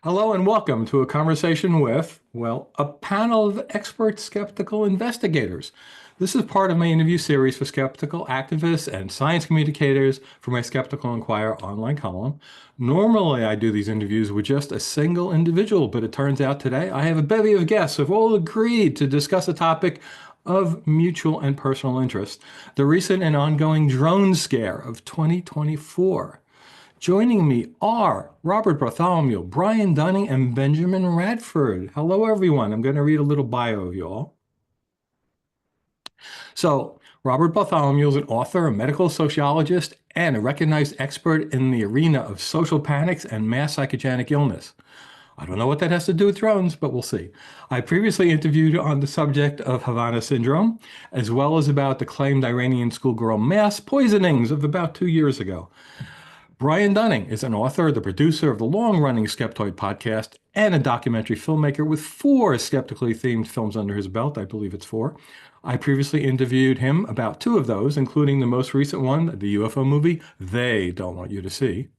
Hello and welcome to a conversation with, well, a panel of expert skeptical investigators. This is part of my interview series for skeptical activists and science communicators for my Skeptical Inquirer online column. Normally, I do these interviews with just a single individual, but it turns out today I have a bevy of guests who have all agreed to discuss a topic of mutual and personal interest, the recent and ongoing drone scare of 2024. Joining me are Robert Bartholomew, Brian Dunning, and Benjamin Radford. Hello, everyone. I'm going to read a little bio of you all. So, Robert Bartholomew is an author, a medical sociologist, and a recognized expert in the arena of social panics and mass psychogenic illness. I don't know what that has to do with drones, but we'll see. I previously interviewed on the subject of Havana syndrome, as well as about the claimed Iranian schoolgirl mass poisonings of about 2 years ago. Brian Dunning is an author, the producer of the long-running Skeptoid podcast, and a documentary filmmaker with 4 skeptically themed films under his belt. I believe it's 4. I previously interviewed him about 2 of those, including the most recent one, the UFO movie, They Don't Want You to See.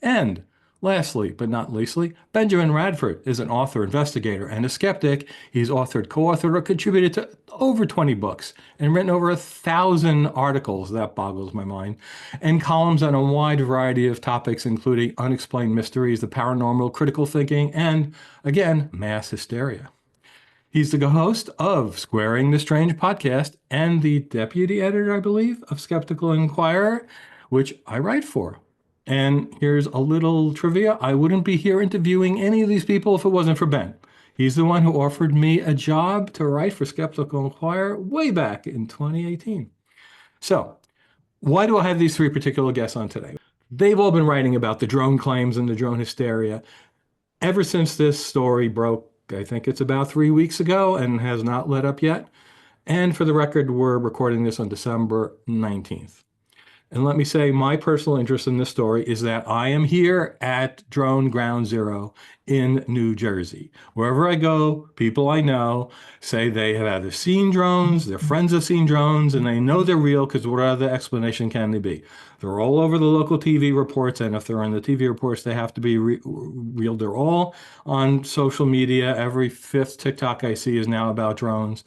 And lastly, but not leastly, Benjamin Radford is an author, investigator, and a skeptic. He's authored, co-authored, or contributed to over 20 books and written over 1,000 articles, that boggles my mind, and columns on a wide variety of topics, including unexplained mysteries, the paranormal, critical thinking, and, again, mass hysteria. He's the host of Squaring the Strange podcast and the deputy editor, I believe, of Skeptical Inquirer, which I write for. And here's a little trivia. I wouldn't be here interviewing any of these people if it wasn't for Ben. He's the one who offered me a job to write for Skeptical Inquirer way back in 2018. So, why do I have these 3 particular guests on today? They've all been writing about the drone claims and the drone hysteria ever since this story broke. I think it's about 3 weeks ago and has not let up yet. And for the record, we're recording this on December 19th. And let me say, my personal interest in this story is that I am here at Drone Ground Zero in New Jersey. Wherever I go, people I know say they have either seen drones, their friends have seen drones, and they know they're real because what other explanation can they be? They're all over the local TV reports, and if they're on the TV reports, they have to be real. They're all on social media. Every 5th TikTok I see is now about drones.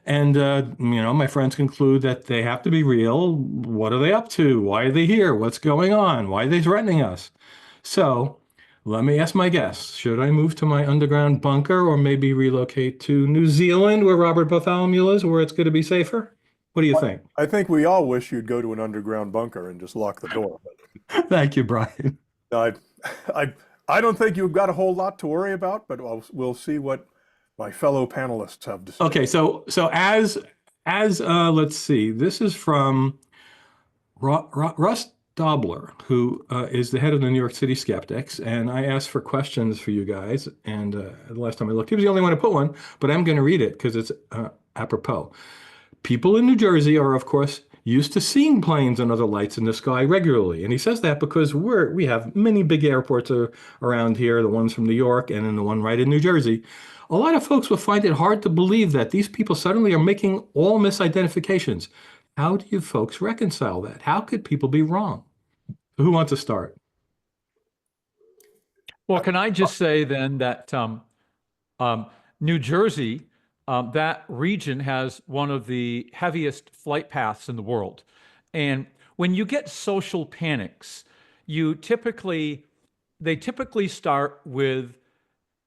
And, my friends conclude that they have to be real. What are they up to? Why are they here? What's going on? Why are they threatening us? So let me ask my guests, should I move to my underground bunker or maybe relocate to New Zealand where Robert Bartholomew is, where it's going to be safer? What do you think? I think we all wish you'd go to an underground bunker and just lock the door. Thank you, Brian. I, I don't think you've got a whole lot to worry about, but we'll see what my fellow panelists have to say. Okay, so as let's see, this is from Russ Dobler, who is the head of the New York City Skeptics, and I asked for questions for you guys, and the last time I looked, he was the only one to put one, but I'm going to read it because it's apropos. People in New Jersey are, of course, used to seeing planes and other lights in the sky regularly. And he says that because we have many big airports around here, the ones from New York and then the one right in New Jersey. A lot of folks will find it hard to believe that these people suddenly are making all misidentifications. How do you folks reconcile that? How could people be wrong? Who wants to start? Well, can I just say then that New Jersey, that region has one of the heaviest flight paths in the world. And when you get social panics, they typically start with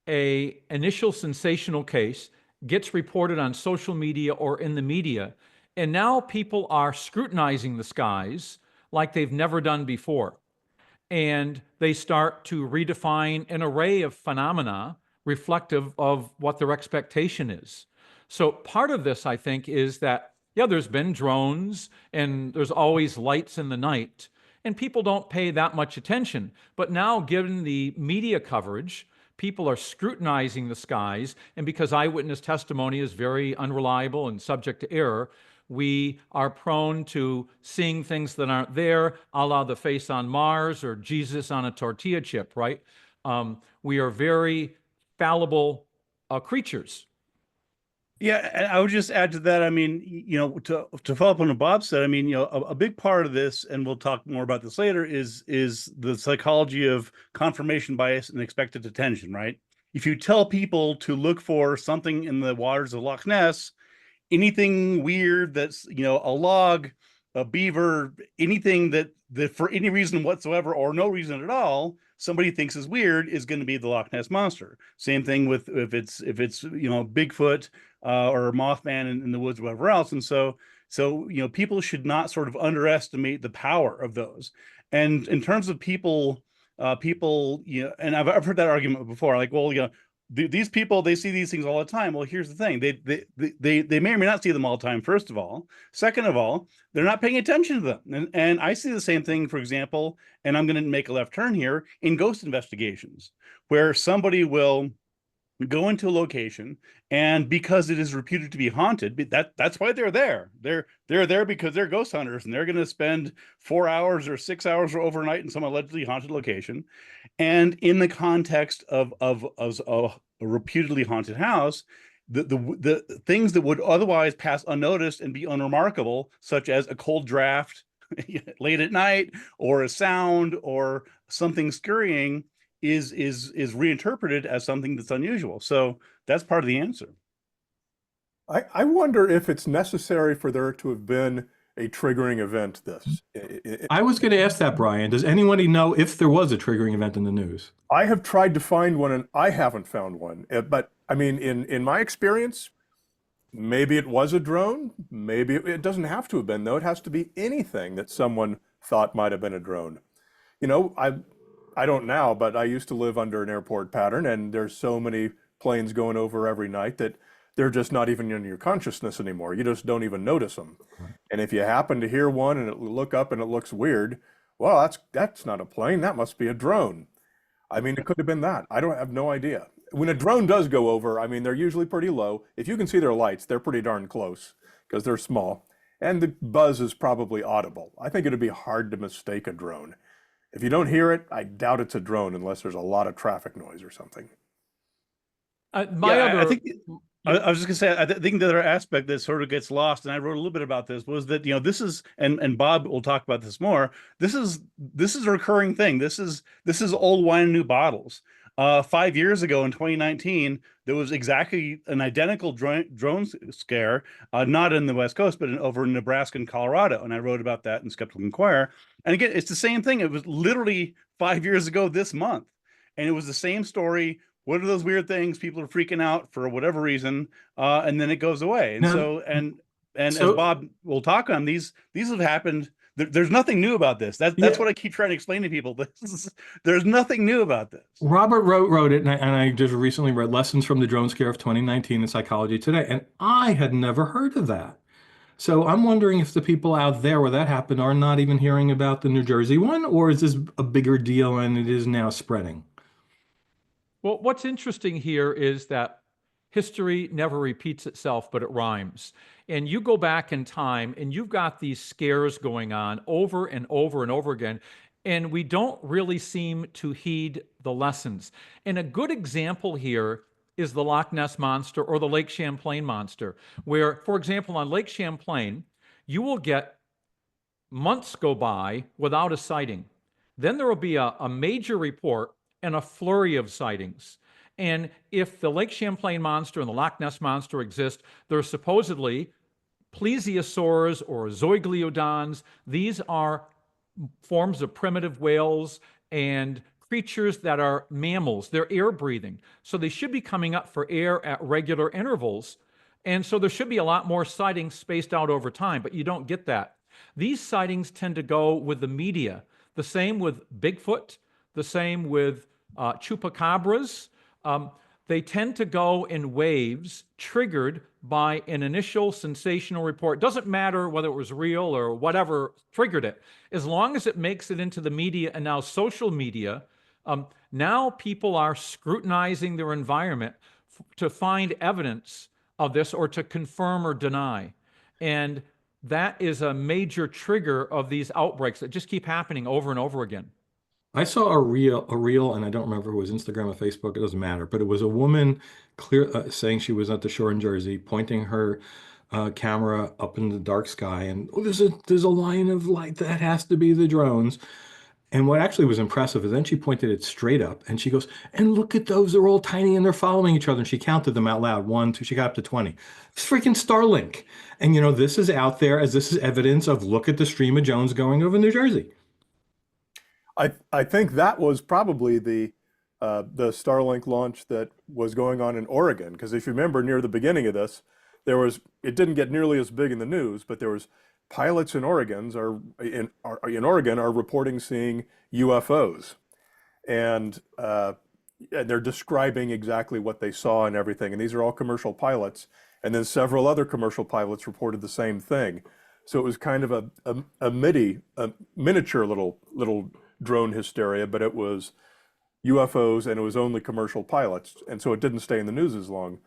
an initial sensational case, gets reported on social media or in the media, and now people are scrutinizing the skies like they've never done before. And they start to redefine an array of phenomena reflective of what their expectation is. So part of this, I think, is that, yeah, there's been drones and there's always lights in the night, and people don't pay that much attention. But now, given the media coverage, people are scrutinizing the skies, and because eyewitness testimony is very unreliable and subject to error, we are prone to seeing things that aren't there, a la the face on Mars or Jesus on a tortilla chip, right? We are very fallible creatures. Yeah, and I would just add to that. I mean, to follow up on what Bob said, I mean, a big part of this, and we'll talk more about this later, is the psychology of confirmation bias and expected attention, right? If you tell people to look for something in the waters of Loch Ness, anything weird that's a log, a beaver, anything that for any reason whatsoever or no reason at all somebody thinks is weird is going to be the Loch Ness monster. Same thing with if it's Bigfoot or Mothman in the woods or whatever else. And so people should not sort of underestimate the power of those. And in terms of people, and I've heard that argument before, like, well, these people, they see these things all the time. Well, here's the thing: they may or may not see them all the time. First of all, second of all, they're not paying attention to them. And I see the same thing, for example, and I'm going to make a left turn here in ghost investigations, where somebody will go into a location, and because it is reputed to be haunted, that's why they're there. They're there because they're ghost hunters, and they're going to spend 4 hours or 6 hours or overnight in some allegedly haunted location. And in the context of a reputedly haunted house, the things that would otherwise pass unnoticed and be unremarkable, such as a cold draft late at night, or a sound, or something scurrying, is reinterpreted as something that's unusual. So that's part of the answer. I wonder if it's necessary for there to have been a triggering event. I was going to ask that, Brian. Does anybody know if there was a triggering event in the news? I have tried to find one, and I haven't found one. But I mean, in my experience, maybe it was a drone. Maybe it doesn't have to have been, though. It has to be anything that someone thought might have been a drone. I don't now, but I used to live under an airport pattern, and there's so many planes going over every night that they're just not even in your consciousness anymore. You just don't even notice them. And if you happen to hear one and look up and it looks weird, well, that's not a plane. That must be a drone. I mean, it could have been that. I don't have no idea. When a drone does go over, I mean, they're usually pretty low. If you can see their lights, they're pretty darn close because they're small. And the buzz is probably audible. I think it'd be hard to mistake a drone. If you don't hear it, I doubt it's a drone unless there's a lot of traffic noise or something. I think I was just gonna say, I think the other aspect that sort of gets lost, and I wrote a little bit about this, was that this is, and Bob will talk about this more. This is a recurring thing. This is old wine in new bottles. 5 years ago in 2019, there was exactly an identical drone scare, not in the West Coast, but over in Nebraska and Colorado. And I wrote about that in Skeptical Inquirer. And again, it's the same thing. It was literally 5 years ago this month. And it was the same story. What are those weird things? People are freaking out for whatever reason, and then it goes away. And Now, as so Bob will talk on, these have happened. There's nothing new about this. That's yeah, what I keep trying to explain to people. There's nothing new about this. Robert wrote it, and I just recently read Lessons from the Drone Scare of 2019 in Psychology Today, and I had never heard of that. So I'm wondering if the people out there where that happened are not even hearing about the New Jersey one, or is this a bigger deal and it is now spreading? Well, what's interesting here is that history never repeats itself, but it rhymes. And you go back in time and you've got these scares going on over and over and over again, and we don't really seem to heed the lessons. And a good example here is the Loch Ness Monster or the Lake Champlain Monster, where, for example, on Lake Champlain, you will get months go by without a sighting. Then there will be a major report and a flurry of sightings. And if the Lake Champlain Monster and the Loch Ness Monster exist, they're supposedly plesiosaurs or zooglodons. These are forms of primitive whales and creatures that are mammals. They're air breathing. So they should be coming up for air at regular intervals. And so there should be a lot more sightings spaced out over time, but you don't get that. These sightings tend to go with the media. The same with Bigfoot, the same with chupacabras. They tend to go in waves triggered by an initial sensational report. Doesn't matter whether it was real or whatever triggered it. As long as it makes it into the media and now social media, now people are scrutinizing their environment to find evidence of this or to confirm or deny. And that is a major trigger of these outbreaks that just keep happening over and over again. I saw a reel, and I don't remember if it was Instagram or Facebook. It doesn't matter, but it was a woman saying she was at the shore in Jersey, pointing her camera up in the dark sky, and oh, there's a line of light that has to be the drones. And what actually was impressive is then she pointed it straight up, and she goes, "And look at those; they're all tiny and they're following each other." And she counted them out loud, one, two. She got up to 20. It's freaking Starlink, and this is out there as this is evidence of look at the stream of drones going over New Jersey. I think that was probably the Starlink launch that was going on in Oregon, because if you remember near the beginning of this, it didn't get nearly as big in the news, but there was pilots in Oregon are reporting seeing UFOs, and they're describing exactly what they saw and everything. And these are all commercial pilots, and then several other commercial pilots reported the same thing. So it was kind of a miniature little drone hysteria, but it was UFOs and it was only commercial pilots, and so it didn't stay in the news as long.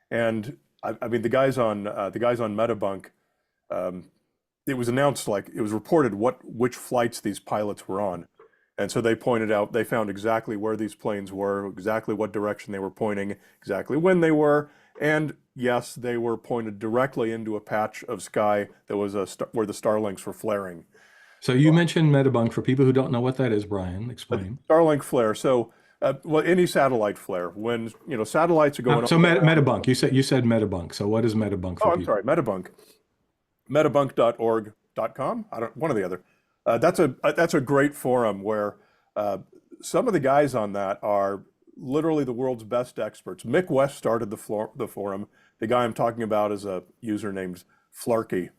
And I mean, the guys on Metabunk, it was announced, like it was reported which flights these pilots were on, and so they pointed out they found exactly where these planes were, exactly what direction they were pointing, exactly when they were, and yes, they were pointed directly into a patch of sky that was where the Starlinks were flaring. So you mentioned Metabunk. For people who don't know what that is, Brian, explain. Starlink flare. So, well, any satellite flare, when satellites are going. So Metabunk. You said Metabunk. So what is Metabunk for people? I'm sorry, Metabunk. Metabunk.org.com. One or the other. That's a great forum where some of the guys on that are literally the world's best experts. Mick West started the forum. The guy I'm talking about is a user named Flarky,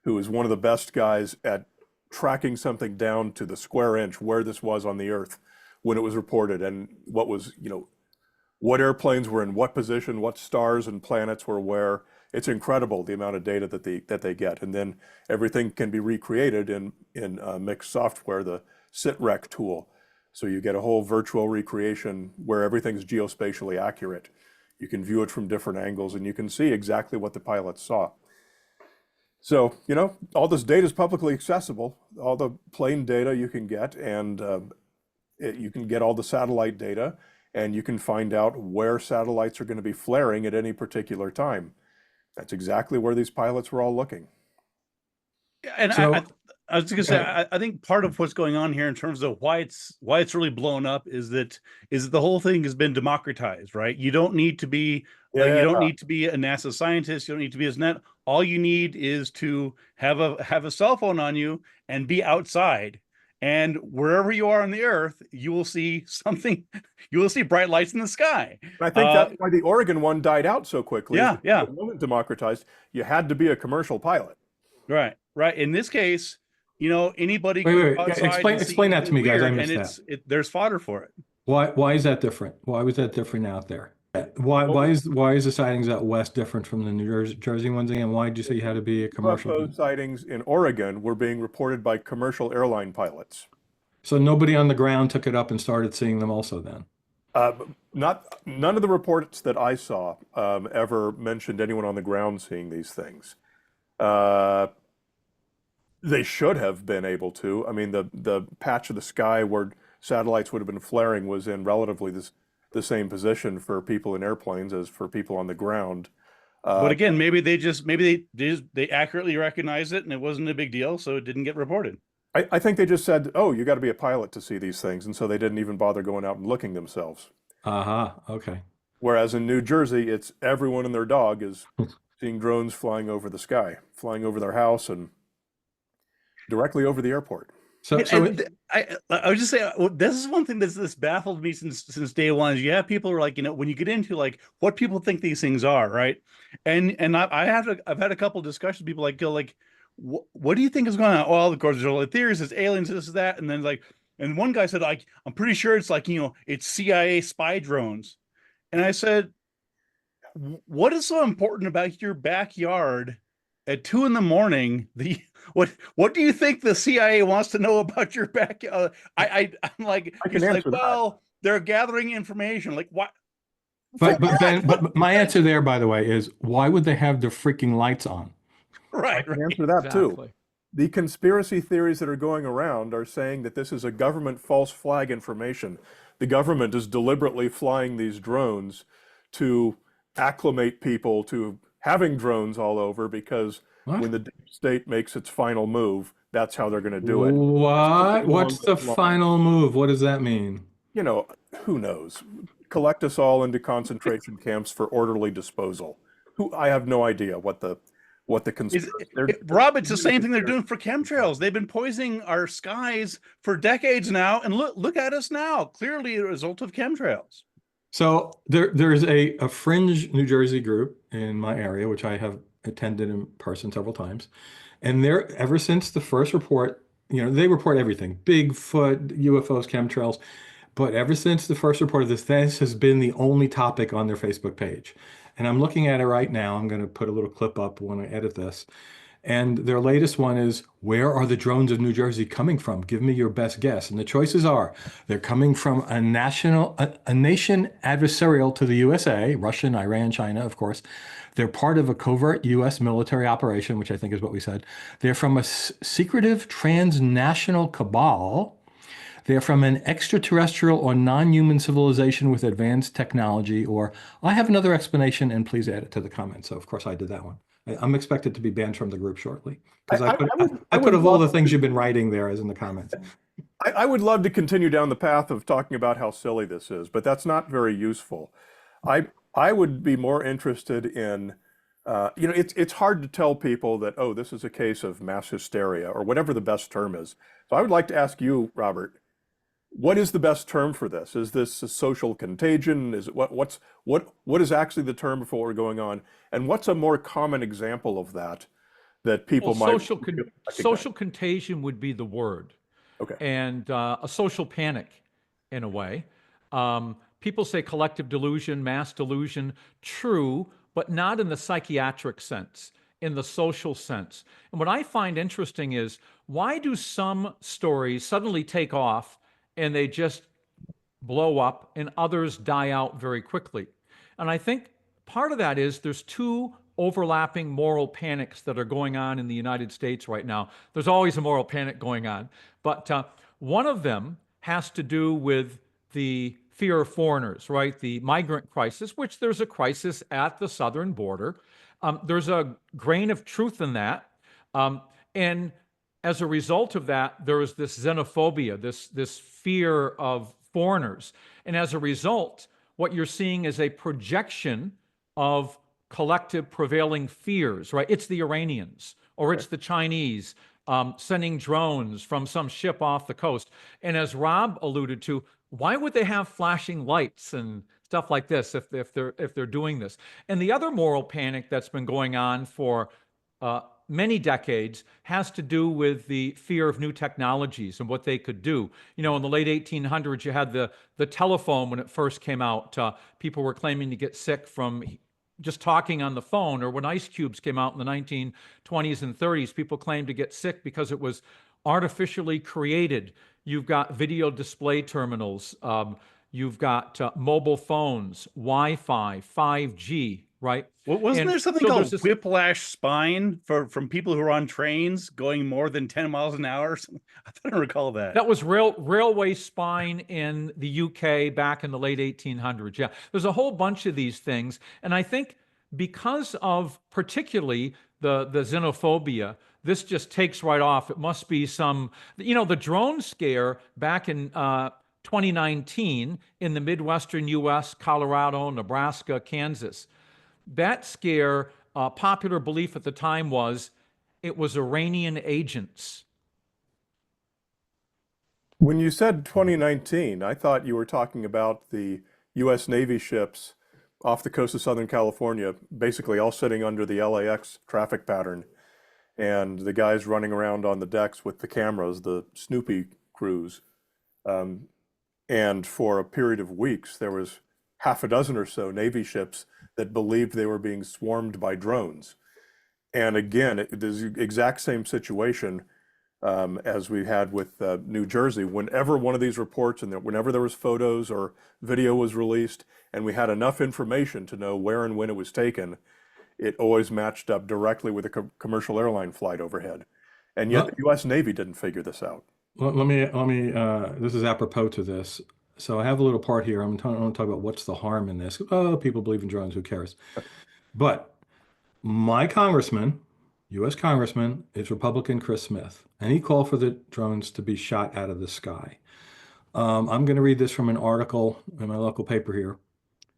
who is one of the best guys at tracking something down to the square inch where this was on the Earth when it was reported, and what airplanes were in what position, what stars and planets were where. It's incredible the amount of data that they get, and then everything can be recreated in Mick's software, the SITREC tool. So you get a whole virtual recreation where everything's geospatially accurate. You can view it from different angles, and you can see exactly what the pilots saw. So, all this data is publicly accessible, all the plane data you can get, and you can get all the satellite data, and you can find out where satellites are going to be flaring at any particular time. That's exactly where these pilots were all looking. And so, I was going to say, I think part of what's going on here in terms of why it's really blown up is that the whole thing has been democratized, right? You don't need to be you don't need to be a NASA scientist. You don't need to be a net. All you need is to have a cell phone on you and be outside. And wherever you are on the Earth, you will see something. You will see bright lights in the sky. I think that's why the Oregon one died out so quickly. Yeah. It wasn't democratized. You had to be a commercial pilot. Right. In this case, anybody. Wait. Explain that to me, guys. I missed that. There's fodder for it. Why is that different? Why was that different out there? Why is the sightings out west different from the New Jersey ones? And why did you say you had to be a commercial? UFO sightings in Oregon were being reported by commercial airline pilots. So nobody on the ground took it up and started seeing them also then? None of the reports that I saw ever mentioned anyone on the ground seeing these things. They should have been able to. I mean, the patch of the sky where satellites would have been flaring was in relatively the same position for people in airplanes as for people on the ground. But again, maybe they accurately recognized it and it wasn't a big deal, so it didn't get reported. I think they just said, "Oh, you got to be a pilot to see these things," and so they didn't even bother going out and looking themselves. Okay. Whereas in New Jersey, it's everyone and their dog is seeing drones flying over the sky, flying over their house and directly over the airport. I would just say, this is one thing that's baffled me since day one. Is you have people who are like, when you get into like what people think these things are, right? And I've had a couple of discussions. People like, what do you think is going on? Well, of course, there's all the theories, there's aliens, this, that, and then and one guy said, like, I'm pretty sure it's like, it's CIA spy drones. And I said, what is so important about your backyard at 2 a.m? What do you think the CIA wants to know about your backyard? I'm like, well, they're gathering information. Like, what? But my answer there, by the way, is why would they have the freaking lights on? Right. I can answer that too. The conspiracy theories that are going around are saying that this is a government false flag information. The government is deliberately flying these drones to acclimate people to having drones all over because What? when the deep state makes its final move, that's how they're going to do it. What? Something along What's the those lines. final move? What does that mean? You know, who knows? Collect us all into concentration camps for orderly disposal. Who I have no idea what the conspiracy. Rob, it's the same thing they're doing for chemtrails. They've been poisoning our skies for decades now, and look at us now. Clearly a result of chemtrails. So there's a fringe New Jersey group in my area, which I have attended in person several times. And they're ever since the first report, they report everything, Bigfoot, UFOs, chemtrails. But ever since the first report of this has been the only topic on their Facebook page. And I'm looking at it right now. I'm going to put a little clip up when I edit this. And their latest one is, where are the drones of New Jersey coming from? Give me your best guess. And the choices are, they're coming from a nation adversarial to the USA, Russian, Iran, China, of course. They're part of a covert US military operation, which I think is what we said. They're from a secretive transnational cabal. They're from an extraterrestrial or non-human civilization with advanced technology, or I have another explanation and please add it to the comments. So of course I did that one. I'm expected to be banned from the group shortly because I put of all the things you've been writing there as in the comments. I would love to continue down the path of talking about how silly this is, but that's not very useful. I would be more interested in, it's hard to tell people that, oh, this is a case of mass hysteria or whatever the best term is. So I would like to ask you, Robert, what is the best term for this? Is this a social contagion? Is it what is actually the term for what we're going on? And what's a more common example of that people might social contagion would be the word. Okay. And a social panic in a way. People say collective delusion, mass delusion, true, but not in the psychiatric sense, in the social sense. And what I find interesting is, why do some stories suddenly take off and they just blow up and others die out very quickly? And I think part of that is there's two overlapping moral panics that are going on in the United States right now. There's always a moral panic going on, but one of them has to do with the fear of foreigners, right? The migrant crisis, which there's a crisis at the southern border. There's a grain of truth in that. And as a result of that, there is this xenophobia, this fear of foreigners. And as a result, what you're seeing is a projection of collective prevailing fears, right? It's the Iranians or it's the Chinese sending drones from some ship off the coast. And as Rob alluded to, why would they have flashing lights and stuff like this if they're doing this? And the other moral panic that's been going on for many decades has to do with the fear of new technologies and what they could do. In the late 1800s, you had the telephone when it first came out. People were claiming to get sick from just talking on the phone, or when ice cubes came out in the 1920s and 30s, people claimed to get sick because it was artificially created. You've got video display terminals. You've got mobile phones, Wi-Fi, 5G, right? Well, wasn't there something called whiplash spine from people who are on trains going more than 10 miles an hour? I don't recall that. That was railway spine in the UK back in the late 1800s. Yeah, there's a whole bunch of these things. And I think because of particularly the xenophobia, this just takes right off. It must be some, the drone scare back in 2019 in the Midwestern US, Colorado, Nebraska, Kansas. That scare, popular belief at the time was it was Iranian agents. When you said 2019, I thought you were talking about the U.S. Navy ships off the coast of Southern California, basically all sitting under the LAX traffic pattern, and the guys running around on the decks with the cameras, the Snoopy crews. And for a period of weeks, there was half a dozen or so Navy ships that believed they were being swarmed by drones. And again, the exact same situation as we had with New Jersey. Whenever one of these reports and whenever there was photos or video was released and we had enough information to know where and when it was taken, it always matched up directly with a commercial airline flight overhead. And yet Well, the U.S. Navy didn't figure this out. let me, this is apropos to this. So I have a little part here. I'm going to talk about what's the harm in this. Oh, people believe in drones, who cares? But my congressman, U.S. congressman, is Republican Chris Smith, and he called for the drones to be shot out of the sky. I'm going to read this from an article in my local paper here.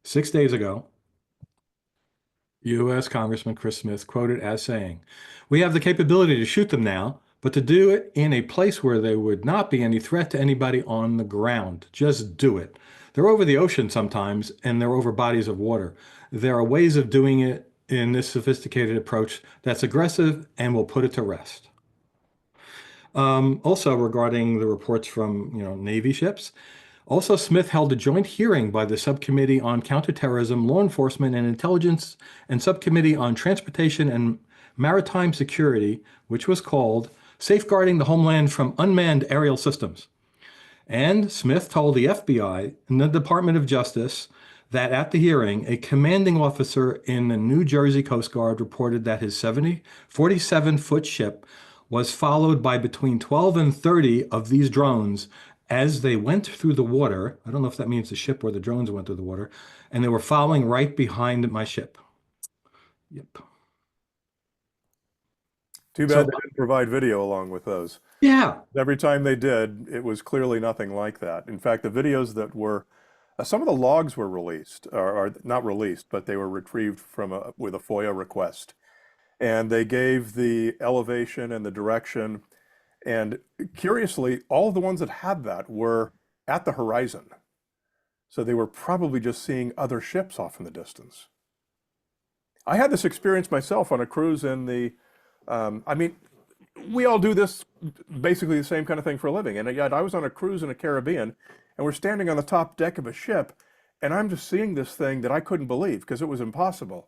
6 days ago, U.S. Congressman Chris Smith quoted as saying, "We have the capability to shoot them now, but to do it in a place where there would not be any threat to anybody on the ground. Just do it. They're over the ocean sometimes, and they're over bodies of water. There are ways of doing it in this sophisticated approach that's aggressive and will put it to rest." Also, regarding the reports from Navy ships, also Smith held a joint hearing by the Subcommittee on Counterterrorism, Law Enforcement, and Intelligence and Subcommittee on Transportation and Maritime Security, which was called Safeguarding the Homeland from Unmanned Aerial Systems. And Smith told the FBI and the Department of Justice that at the hearing, a commanding officer in the New Jersey Coast Guard reported that his 47-foot ship was followed by between 12 and 30 of these drones as they went through the water. I don't know if that means the ship or the drones went through the water, and they were following right behind my ship. Yep. Too bad they didn't provide video along with those. Yeah. Every time they did, it was clearly nothing like that. In fact, the videos that were, some of the logs were released, or not released, but they were retrieved from with a FOIA request. And they gave the elevation and the direction. And curiously, all of the ones that had that were at the horizon. So they were probably just seeing other ships off in the distance. I had this experience myself on a cruise in the, I mean, we all do this, basically the same kind of thing for a living. And yet I was on a cruise in the Caribbean, and we're standing on the top deck of a ship, and I'm just seeing this thing that I couldn't believe because it was impossible.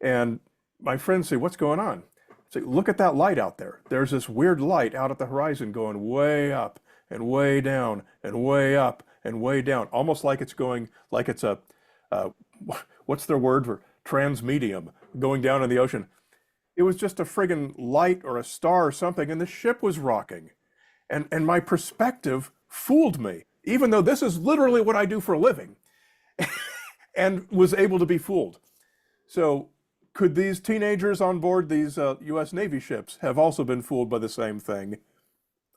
And my friends say, "What's going on?" I say, "Look at that light out there. There's this weird light out at the horizon going way up and way down and way up and way down, almost like it's going, like it's a, what's their word for transmedium, going down in the ocean." It was just a friggin' light or a star or something, and the ship was rocking. And my perspective fooled me, even though this is literally what I do for a living, and was able to be fooled. So could these teenagers on board these U.S. Navy ships have also been fooled by the same thing?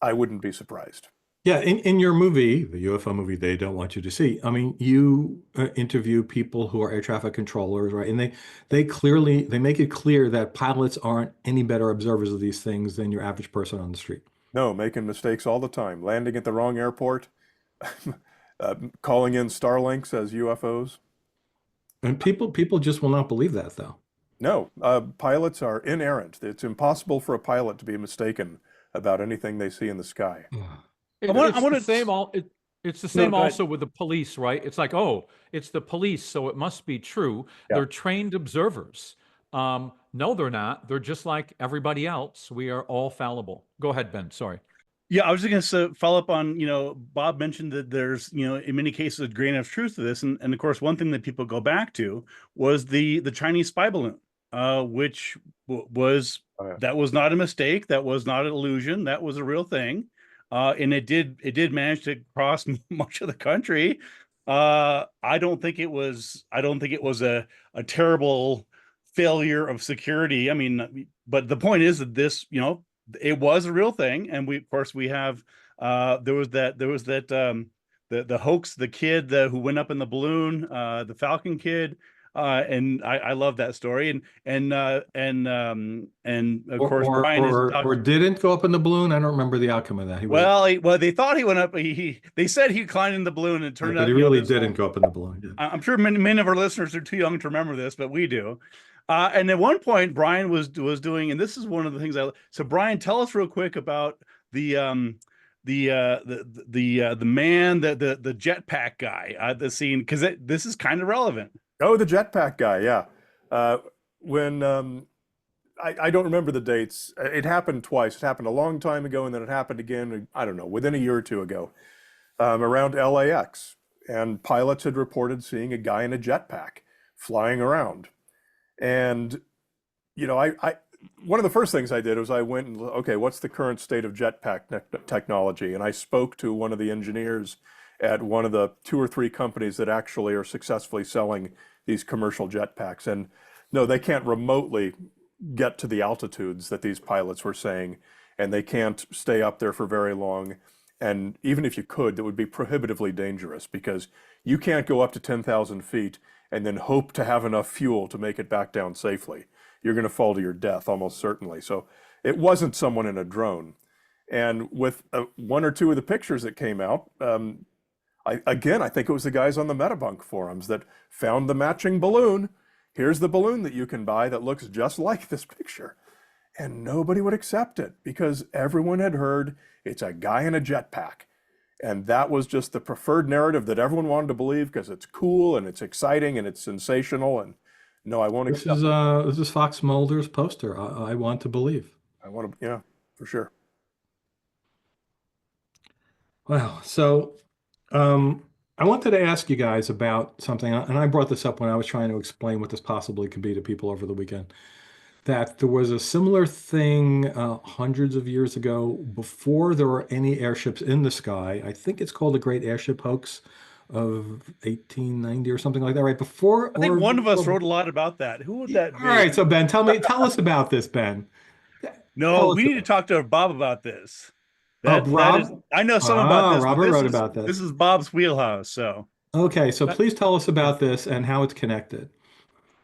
I wouldn't be surprised. Yeah, in your movie, the UFO movie they don't want you to see, I mean, you interview people who are air traffic controllers, right? And they make it clear that pilots aren't any better observers of these things than your average person on the street. No, making mistakes all the time, landing at the wrong airport, calling in Starlinks as UFOs. And people just will not believe that, though. No, pilots are inerrant. It's impossible for a pilot to be mistaken about anything they see in the sky. It's the same also with the police, right? It's like, oh, it's the police, so it must be true. Yeah. They're trained observers. No, they're not. They're just like everybody else. We are all fallible. Go ahead, Ben. Sorry. Yeah, I was just going to follow up on, Bob mentioned that there's, in many cases, a grain of truth to this. And of course, one thing that people go back to was the Chinese spy balloon, which was, that was not a mistake. That was not an illusion. That was a real thing. And it did manage to cross much of the country. I don't think it was a terrible failure of security. I mean, but the point is that this, it was a real thing. And we have, there was that the hoax, the kid who went up in the balloon, the Falcon kid. And I love that story. And of course, Brian or didn't go up in the balloon. I don't remember the outcome of that. Well, they thought he went up. They said he climbed in the balloon, and it turned out he really didn't go up in the balloon. Yeah. I'm sure many of our listeners are too young to remember this, but we do. And at one point, Brian was doing, and this is one of the things so Brian, tell us real quick about the man, the jetpack guy, the scene, because this is kind of relevant. Oh, the jetpack guy, yeah. When I don't remember the dates. It happened twice. It happened a long time ago, and then it happened again, I don't know, within a year or two ago, around LAX. And pilots had reported seeing a guy in a jetpack flying around. And, one of the first things I did was I went and, okay, what's the current state of jetpack technology? And I spoke to one of the engineers at one of the 2 or 3 companies that actually are successfully selling these commercial jetpacks. And no, they can't remotely get to the altitudes that these pilots were saying, and they can't stay up there for very long. And even if you could, that would be prohibitively dangerous because you can't go up to 10,000 feet and then hope to have enough fuel to make it back down safely. You're going to fall to your death almost certainly. So it wasn't someone in a drone. And with 1 or 2 of the pictures that came out, I think it was the guys on the Metabunk forums that found the matching balloon. Here's the balloon that you can buy that looks just like this picture. And nobody would accept it because everyone had heard it's a guy in a jetpack. And that was just the preferred narrative that everyone wanted to believe because it's cool and it's exciting and it's sensational. And no, I won't accept it. This is Fox Mulder's poster. I want to believe. I want to, yeah, for sure. Wow. So I wanted to ask you guys about something, and I brought this up when I was trying to explain what this possibly could be to people over the weekend, that there was a similar thing hundreds of years ago before there were any airships in the sky. I think it's called the Great Airship Hoax of 1890 or something like that, right? Before, I think one of us wrote a lot about that. Who would that be? All right, so Ben, tell us about this, Ben. No, we need to talk to Bob about this. Rob? I know some about this. Robert wrote about this. This is Bob's wheelhouse. So okay, so please tell us about this and how it's connected.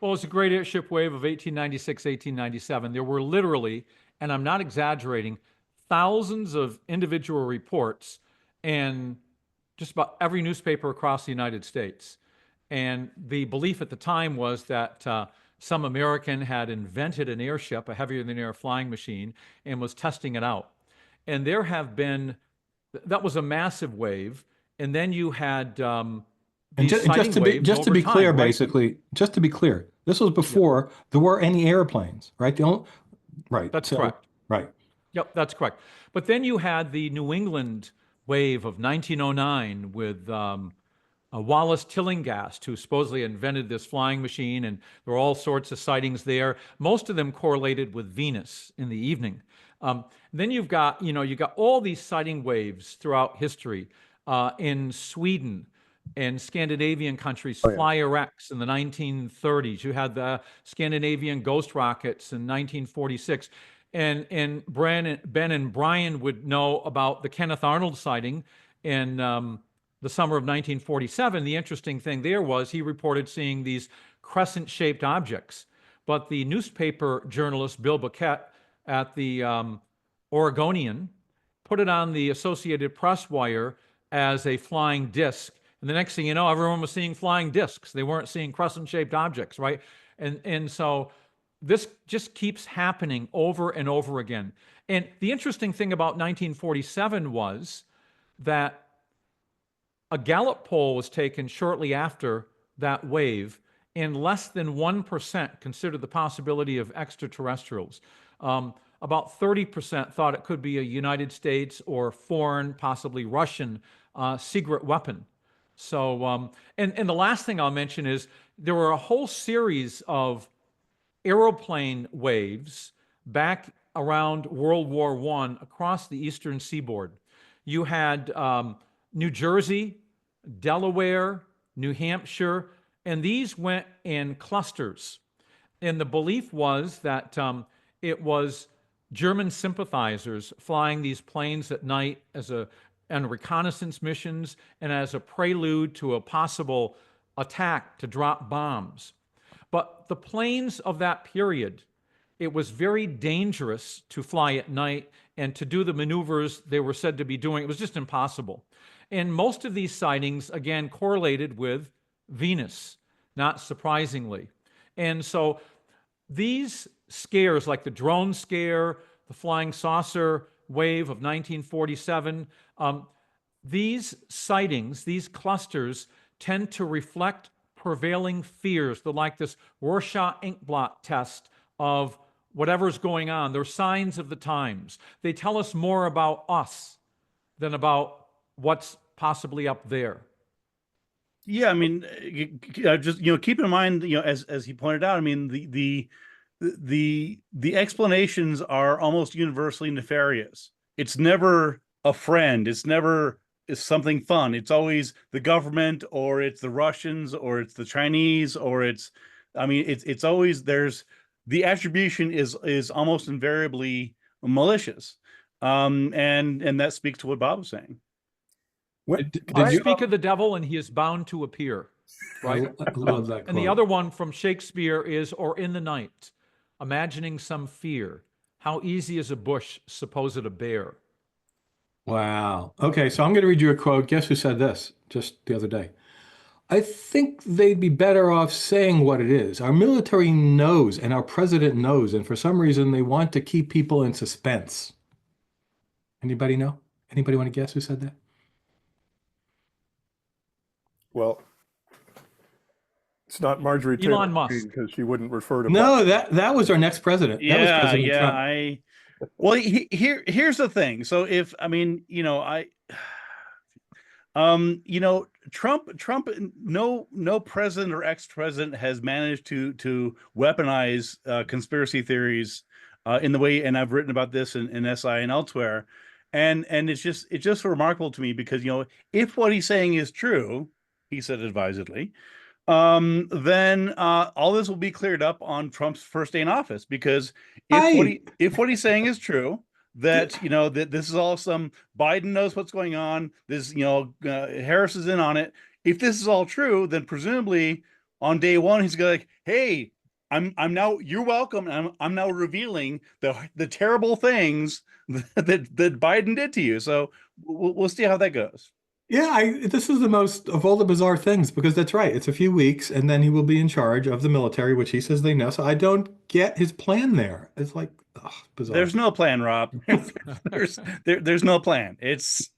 Well, it's a great airship wave of 1896, 1897. There were literally, and I'm not exaggerating, thousands of individual reports in just about every newspaper across the United States. And the belief at the time was that some American had invented an airship, a heavier-than-air flying machine, and was testing it out. And there have been, that was a massive wave. And then you had and just to be clear, basically, just to be clear, this was before there were any airplanes, right? Right. That's correct. Right. Yep, that's correct. But then you had the New England wave of 1909 with Wallace Tillinghast, who supposedly invented this flying machine, and there were all sorts of sightings there. Most of them correlated with Venus in the evening. Then you've got, you got all these sighting waves throughout history in Sweden and Scandinavian countries, Flyer X in the 1930s. You had the Scandinavian ghost rockets in 1946. And Ben and Brian would know about the Kenneth Arnold sighting in the summer of 1947. The interesting thing there was he reported seeing these crescent-shaped objects. But the newspaper journalist Bill Buckett at the Oregonian put it on the Associated Press wire as a flying disc. And the next thing you know, everyone was seeing flying discs. They weren't seeing crescent-shaped objects, right? And so this just keeps happening over and over again. And the interesting thing about 1947 was that a Gallup poll was taken shortly after that wave, and less than 1% considered the possibility of extraterrestrials. About 30% thought it could be a United States or foreign, possibly Russian, secret weapon. So, and the last thing I'll mention is there were a whole series of aeroplane waves back around World War I across the eastern seaboard. You had New Jersey, Delaware, New Hampshire, and these went in clusters. And the belief was that it was German sympathizers flying these planes at night and reconnaissance missions and as a prelude to a possible attack to drop bombs. But the planes of that period, it was very dangerous to fly at night and to do the maneuvers they were said to be doing. It was just impossible. And most of these sightings, again, correlated with Venus, not surprisingly. And so these scares, like the drone scare, the flying saucer wave of 1947, these sightings, these clusters, tend to reflect prevailing fears. They're like this Rorschach inkblot test of whatever's going on. They're signs of the times. They tell us more about us than about what's possibly up there. Yeah, I mean, just keep in mind, as he pointed out, I mean, the the explanations are almost universally nefarious. It's never a friend. It's never is something fun. It's always the government, or it's the Russians, or it's the Chinese, or it's, I mean, it's always, there's, the attribution is almost invariably malicious. And that speaks to what Bob was saying. I speak of the devil and he is bound to appear, right? I love that And the quote. other one from Shakespeare is, or in the night, imagining some fear, how easy is a bush, suppose it a bear. Wow. Okay, so I'm going to read you a quote. Guess who said this just the other day? I think they'd be better off saying what it is. Our military knows and our president knows, and for some reason they want to keep people in suspense. Anybody know? Anybody want to guess who said that? Well, it's not Marjorie Taylor Elon Musk. Greene, because she wouldn't refer to No, that was our next president. That was Yeah, President yeah. Trump. Well, here's the thing. So if, I mean, Trump, no president or ex-president has managed to weaponize conspiracy theories in the way, and I've written about this in SI and elsewhere, and it's just remarkable to me because if what he's saying is true, he said advisedly, then all this will be cleared up on Trump's first day in office, because if what he's saying is true, that that this is all some Biden knows what's going on, this Harris is in on it. If this is all true, then presumably on day one he's going like, hey, I'm now, you're welcome. I'm now revealing the terrible things that Biden did to you. So we'll see how that goes. Yeah, this is the most of all the bizarre things, because that's right. It's a few weeks and then he will be in charge of the military, which he says they know. So I don't get his plan there. It's like, bizarre. There's no plan, Rob. there's no plan. That's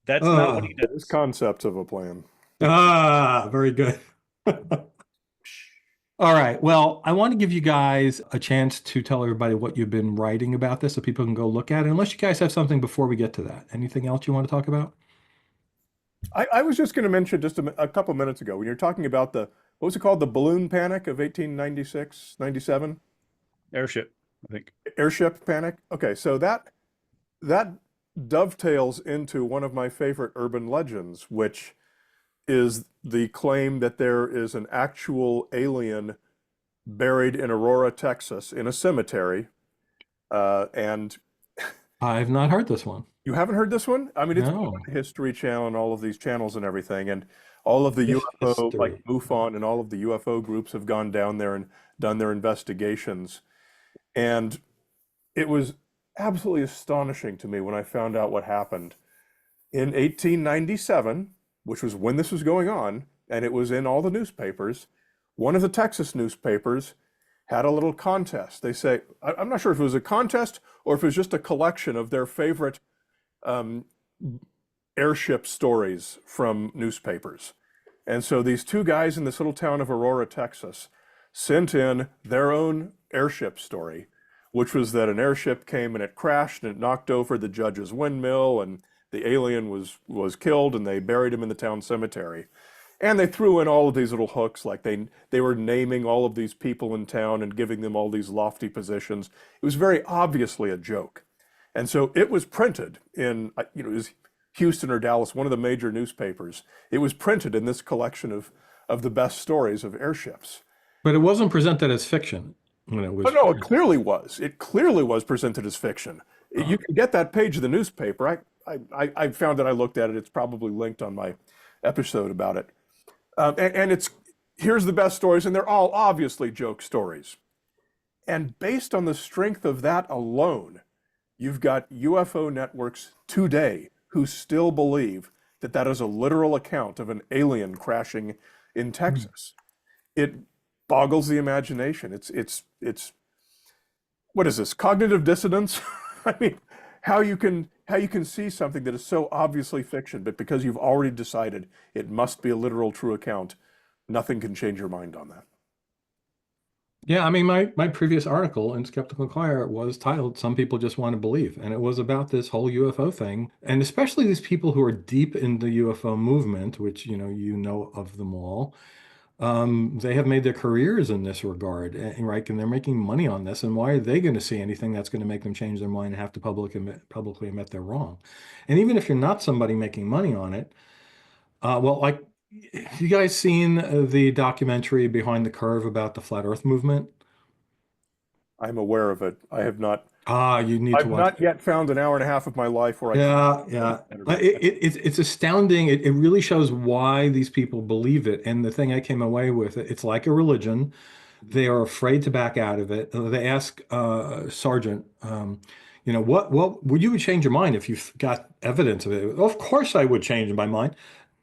not what he does. There's concepts of a plan. Very good. All right. Well, I want to give you guys a chance to tell everybody what you've been writing about this so people can go look at it. Unless you guys have something before we get to that. Anything else you want to talk about? I was just going to mention just a couple minutes ago when you're talking about what was it called? The balloon panic of 1896, 97? Airship, I think. Airship panic. Okay, so that dovetails into one of my favorite urban legends, which is the claim that there is an actual alien buried in Aurora, Texas, in a cemetery. And I've not heard this one. you haven't heard this one? I mean, it's No. on History Channel and all of these channels and everything, and all of the UFO, History. like MUFON and all of the UFO groups have gone down there and done their investigations. And it was absolutely astonishing to me when I found out what happened. In 1897, which was when this was going on, and it was in all the newspapers, one of the Texas newspapers had a little contest. They say, I'm not sure if it was a contest or if it was just a collection of their favorite airship stories from newspapers. And so these two guys in this little town of Aurora, Texas, sent in their own airship story, which was that an airship came and it crashed and it knocked over the judge's windmill, and the alien was killed, and they buried him in the town cemetery. And they threw in all of these little hooks, like they were naming all of these people in town and giving them all these lofty positions. It was very obviously a joke. And so it was printed in, it was Houston or Dallas, one of the major newspapers. It was printed in this collection of the best stories of airships. But it wasn't presented as fiction when it was. But no, it clearly was. It clearly was presented as fiction. You can get that page of the newspaper. I found that I looked at it. It's probably linked on my episode about it. And here's the best stories, and they're all obviously joke stories. And based on the strength of that alone, you've got UFO networks today who still believe that that is a literal account of an alien crashing in Texas. It boggles the imagination. It's what is this, cognitive dissonance? I mean, how you can see something that is so obviously fiction, but because you've already decided it must be a literal true account, nothing can change your mind on that. Yeah, I mean, my previous article in Skeptical Inquirer was titled "Some People Just Want to Believe," and it was about this whole UFO thing, and especially these people who are deep in the UFO movement, which you know of them all. They have made their careers in this regard, right? And they're making money on this. And why are they going to see anything that's going to make them change their mind and have to publicly admit they're wrong? And even if you're not somebody making money on it, well, like, have you guys seen the documentary Behind the Curve about the flat Earth movement? I'm aware of it. I have not. Ah, you need to I've watch not it. yet found an hour and a half of my life where I can Yeah, yeah. It's astounding. It really shows why these people believe it. And the thing I came away with, it's like a religion. They are afraid to back out of it. They ask Sergeant, what would you change your mind if you got evidence of it? Of course I would change my mind.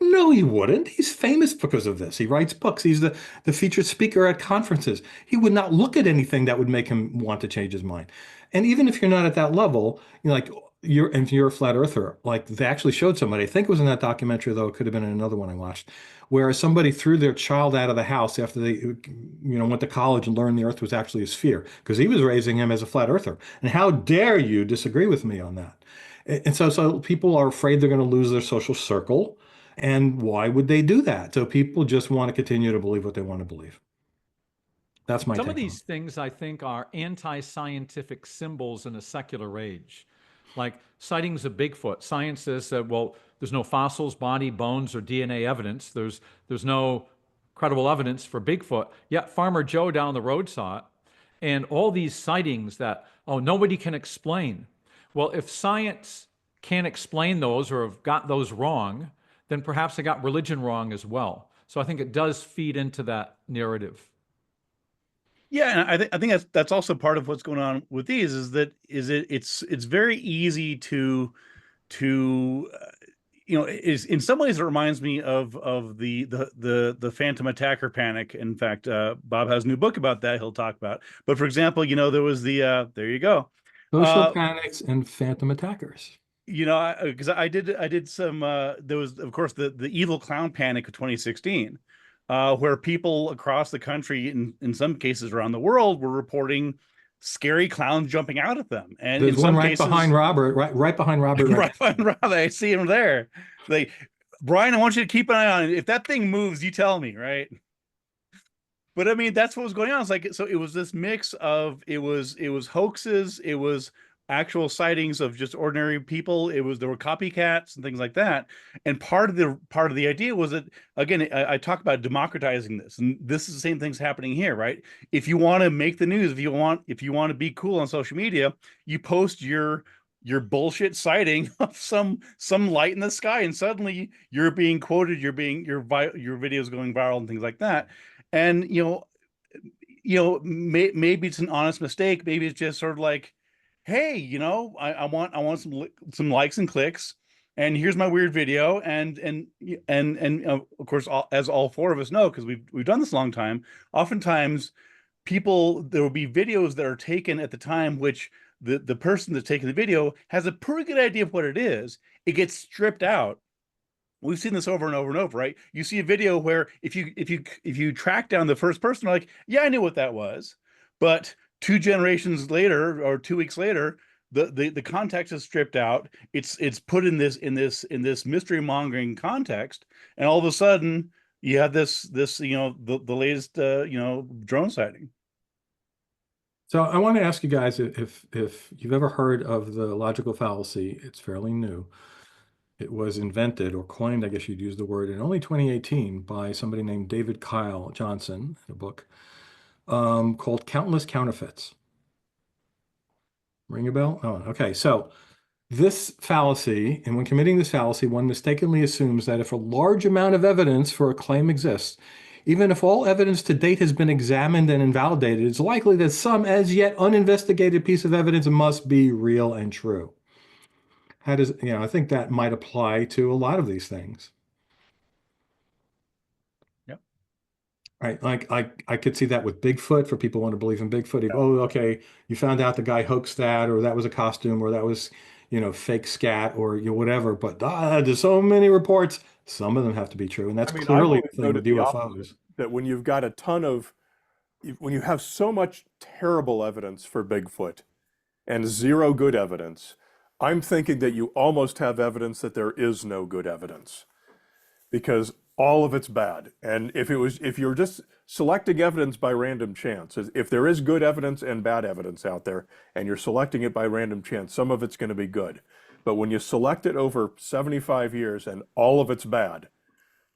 No, he wouldn't. He's famous because of this. He writes books. He's the featured speaker at conferences. He would not look at anything that would make him want to change his mind. And even if you're not at that level, like you're a flat earther, like they actually showed somebody, I think it was in that documentary, though it could have been in another one I watched, where somebody threw their child out of the house after they, went to college and learned the earth was actually a sphere, because he was raising him as a flat earther. And how dare you disagree with me on that? And so people are afraid they're going to lose their social circle. And why would they do that? So people just want to continue to believe what they want to believe. That's my Some take of on these things I think are anti-scientific symbols in a secular age. Like sightings of Bigfoot. Science says that, well, there's no fossils, body, bones, or DNA evidence. There's no credible evidence for Bigfoot. Yet Farmer Joe down the road saw it. And all these sightings that, oh, nobody can explain. Well, if science can't explain those or have got those wrong, then perhaps they got religion wrong as well. So I think it does feed into that narrative. Yeah, and I think that's also part of what's going on with these it's very easy to is in some ways it reminds me of the phantom attacker panic. In fact, Bob has a new book about that he'll talk about. But for example, there was there you go. social Uh, panics and phantom attackers. because I did some there was of course the evil clown panic of 2016, where people across the country in some cases around the world were reporting scary clowns jumping out at them, and There's in one some right behind cases Robert, right behind Robert, right right behind Rob, I see him there. They, Brian, I want you to keep an eye on it. If that thing moves, you tell me, right? But I mean, that's what was going on. It's like, so it was this mix of it was hoaxes, it was actual sightings of just ordinary people. There were copycats and things like that. And part of the idea was that, again, I talk about democratizing this, and this is the same thing's happening here, right? If you want to make the news, if you want to be cool on social media, you post your bullshit sighting of some light in the sky, and suddenly you're being quoted, your videos going viral and things like that. And maybe it's an honest mistake. Maybe it's just sort of like, hey, I want some likes and clicks, and here's my weird video. And of course, as all four of us know, because we've done this a long time, oftentimes there will be videos that are taken at the time which the person that's taking the video has a pretty good idea of what it is. It gets stripped out. We've seen this over and over and over, right? You see a video where if you track down the first person, like, yeah, I knew what that was, but 2 generations later or 2 weeks later, the context is stripped out. It's put in this mystery mongering context, and all of a sudden you have this the latest drone sighting. So I want to ask you guys if you've ever heard of the logical fallacy. It's fairly new. It was invented or coined, I guess you'd use the word, in only 2018 by somebody named David Kyle Johnson in a book called Countless Counterfeits. Ring a bell? Oh, okay. So this fallacy, and when committing this fallacy, one mistakenly assumes that if a large amount of evidence for a claim exists, even if all evidence to date has been examined and invalidated, it's likely that some as yet uninvestigated piece of evidence must be real and true. I think that might apply to a lot of these things. Yep. Right, like I could see that with Bigfoot for people who want to believe in Bigfoot. Oh, okay, you found out the guy hoaxed that, or that was a costume, or that was, fake scat, or whatever. But there's so many reports. Some of them have to be true, and that's I mean, I've clearly always the thing with noted the opposite, UFOs. that when you've got when you have so much terrible evidence for Bigfoot and zero good evidence, I'm thinking that you almost have evidence that there is no good evidence. Because all of it's bad. And if you're just selecting evidence by random chance, if there is good evidence and bad evidence out there, and you're selecting it by random chance, some of it's going to be good. But when you select it over 75 years and all of it's bad,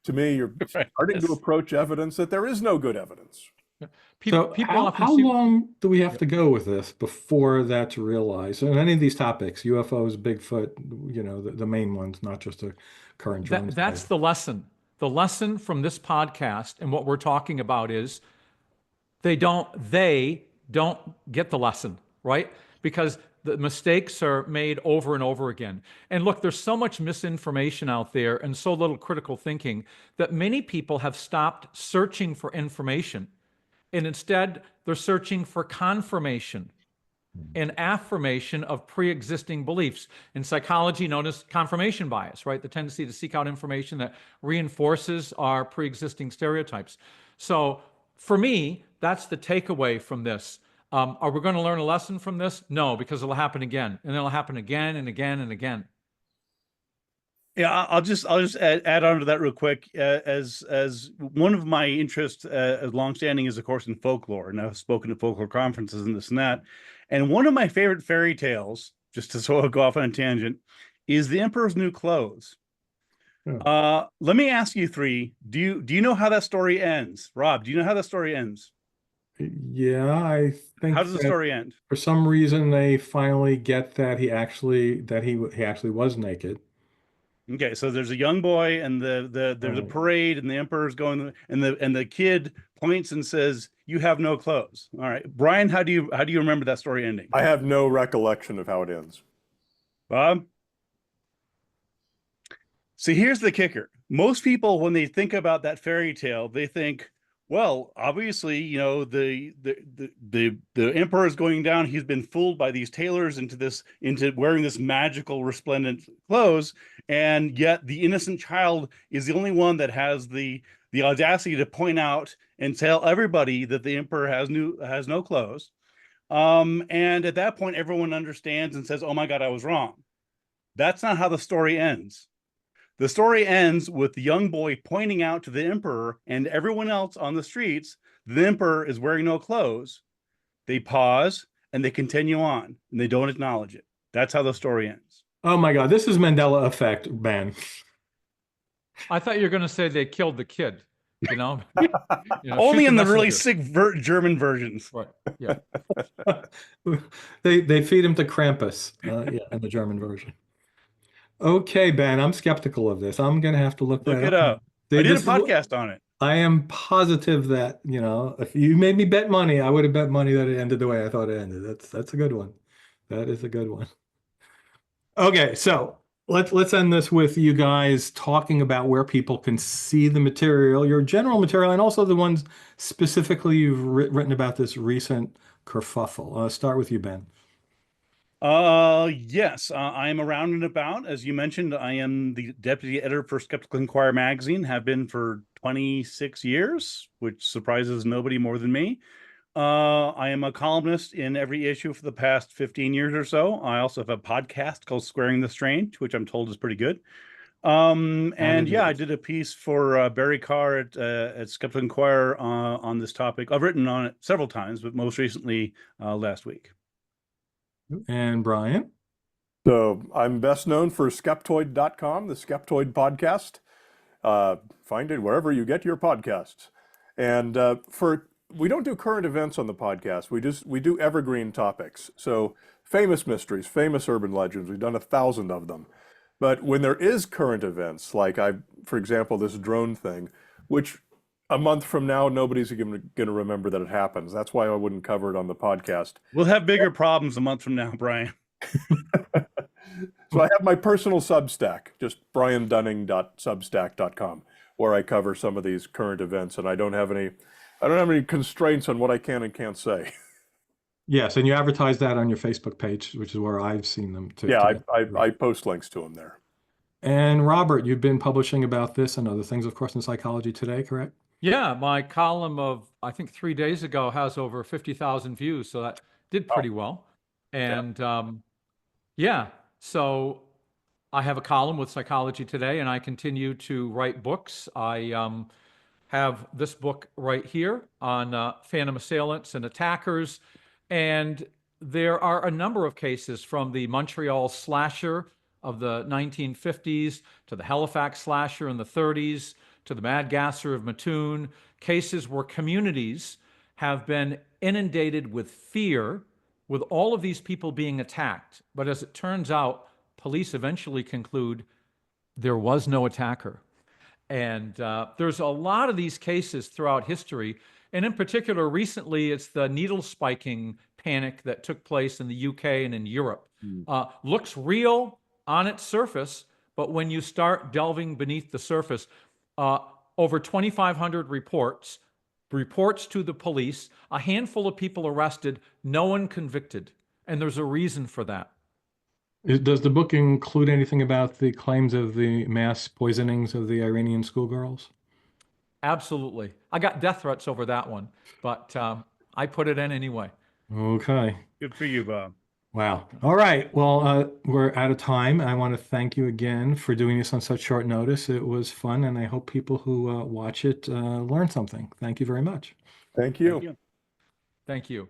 to me, you're Right. starting to Yes. approach evidence that there is no good evidence. So People how, often how see- long do we have to go with this before that's realized? And any of these topics, UFOs, Bigfoot, the main ones, not just the current drones. That's the lesson. The lesson from this podcast and what we're talking about is they don't get the lesson, right? Because the mistakes are made over and over again. And look, there's so much misinformation out there and so little critical thinking that many people have stopped searching for information. And instead, they're searching for confirmation and affirmation of pre-existing beliefs. In psychology, known as confirmation bias, right? The tendency to seek out information that reinforces our pre-existing stereotypes. So for me, that's the takeaway from this. Are we going to learn a lesson from this? No, because it'll happen again, and it'll happen again and again and again. Yeah, I'll just add on to that real quick. As one of my interests, as longstanding, is of course in folklore, and I've spoken at folklore conferences and this and that. And one of my favorite fairy tales, just to sort of go off on a tangent, is The Emperor's New Clothes. Let me ask you three: do you know how that story ends? Rob, do you know how that story ends? Yeah, I think How does the that story end? for some reason they finally get that he actually was naked. Okay, so there's a young boy, and there's a Right. parade, and the emperor's going, and the kid points and says, "You have no clothes." All right, Brian, how do you remember that story ending? I have no recollection of how it ends. Bob? See, here's the kicker. Most people, when they think about that fairy tale, they think, well, obviously, the emperor is going down. He's been fooled by these tailors into wearing this magical, resplendent clothes, and yet the innocent child is the only one that has the audacity to point out and tell everybody that the emperor has no clothes. And at that point, everyone understands and says, "Oh my God, I was wrong." That's not how the story ends. The story ends with the young boy pointing out to the emperor and everyone else on the streets, the emperor is wearing no clothes. They pause and they continue on, and they don't acknowledge it. That's how the story ends. Oh my God, this is Mandela effect, man. I thought you were going to say they killed the kid. You know, Only shoot in the really messenger. sick German versions. Right. Yeah. They feed him to Krampus, in the German version. Okay, Ben, I'm skeptical of this. I'm gonna have to look Look that it up. up. I did a This is what- podcast on it. I am positive that, if you made me bet money, I would have bet money that it ended the way I thought it ended. That's a good one. That is a good one. Okay, so let's end this with you guys talking about where people can see the material, your general material, and also the ones specifically you've written about this recent kerfuffle. Start with you, Ben. Yes, I am around and about. As you mentioned, I am the deputy editor for Skeptical Inquirer magazine, have been for 26 years, which surprises nobody more than me. I am a columnist in every issue for the past 15 years or so. I also have a podcast called Squaring the Strange, which I'm told is pretty good. And yeah, I did a piece for Barry Carr at Skeptical Inquirer on this topic. I've written on it several times, but most recently last week. And Brian. So I'm best known for Skeptoid.com, the Skeptoid podcast. Find it wherever you get your podcasts. And we don't do current events on the podcast. We do evergreen topics. So famous mysteries, famous urban legends. We've done 1,000 of them. But when there is current events, like for example, this drone thing, which a month from now, nobody's going to remember that it happens. That's why I wouldn't cover it on the podcast. We'll have bigger problems a month from now, Brian. So I have my personal Substack, just briandunning.substack.com, where I cover some of these current events, and I don't have any constraints on what I can and can't say. Yes, and you advertise that on your Facebook page, which is where I've seen them. I post links to them there. And Robert, you've been publishing about this and other things, of course, in Psychology Today, correct? Yeah, my column of, I think 3 days ago, has over 50,000 views, so that did pretty well. And yeah, so I have a column with Psychology Today, and I continue to write books. I have this book right here on phantom assailants and attackers. And there are a number of cases, from the Montreal slasher of the 1950s to the Halifax slasher in the 30s to the Mad Gasser of Mattoon, cases where communities have been inundated with fear with all of these people being attacked. But as it turns out, police eventually conclude there was no attacker. And there's a lot of these cases throughout history. And in particular, recently, it's the needle spiking panic that took place in the UK and in Europe. Looks real on its surface, but when you start delving beneath the surface, over 2,500 reports to the police, a handful of people arrested, no one convicted. And there's a reason for that. Does the book include anything about the claims of the mass poisonings of the Iranian schoolgirls? Absolutely. I got death threats over that one, but I put it in anyway. Okay. Good for you, Bob. Wow. All right. Well, we're out of time. I want to thank you again for doing this on such short notice. It was fun, and I hope people who watch it learn something. Thank you very much. Thank you. Thank you. Thank you.